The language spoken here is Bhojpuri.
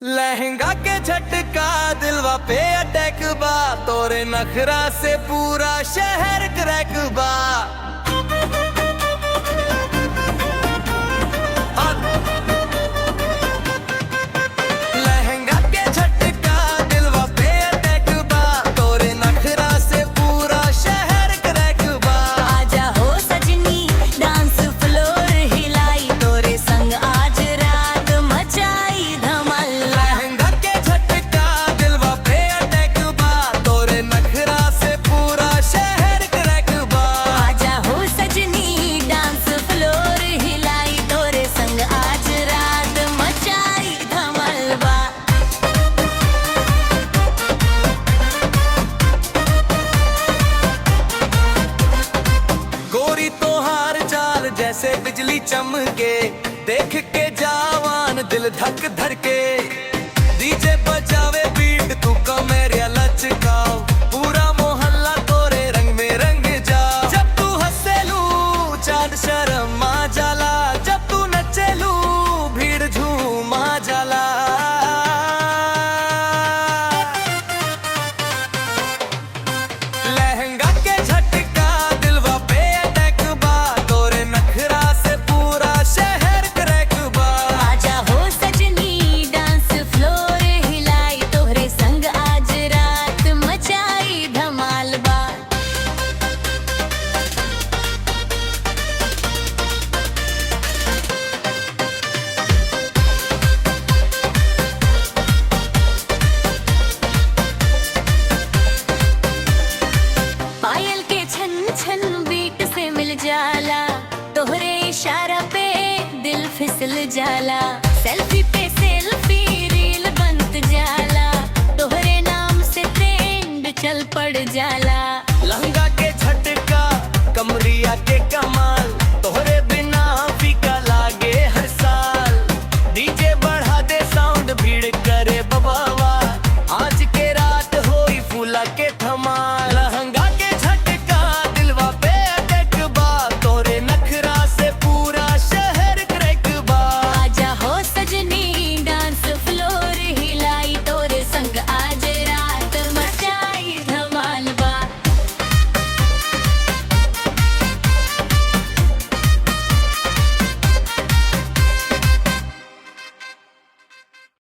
लहंगा के झटका दिलवा पे अटैक बा, तोरे नखरा से पूरा शहर क्रैक बा। लहंगा के झटका दिलवा पे अटैक बा, तोरे नखरा से पूरा शहर क्रैक बा। आजा हो सजनी डांस फ्लोर हिलाई, तोरे संग आज रात मचाई धमाल। लहंगा के झटका दिलवा पे अटैक बा, तोरे नखरा से पूरा शहर क्रैक बा। आजा हो सजनी डांस फ्लोर हिलाई, तोरे संग आज रात मचाई धमाल बा। गोरी तोहार चाल जैसे बिजली चमके, देख के जवान दिल धक धड़के। डीजे बजावे बीट तू कमरिया लचकाओ, पूरा मोहल्ला तोरे रंग में रंग जा। जब तू हंसेलू चांद शर्मा जाला, जब तू नचेलू भीड़ झूमा जाला। लहंगा के झटका दिलवा पे अटैक बा, तोरे नखरा से पूरा शहर क्रैक बा। आजा हो सजनी डांस फ्लोर हिलाई, तोरे संग आज रात मचाई धमाल बा। पायल के छन छन बीट से मिल जाला, तोहरे इशारा पे दिल फिसल जाला। सेल्फी पे सेल्फी रील बनत जाला, तोहरे नाम से ट्रेंड चल पड़ जाला।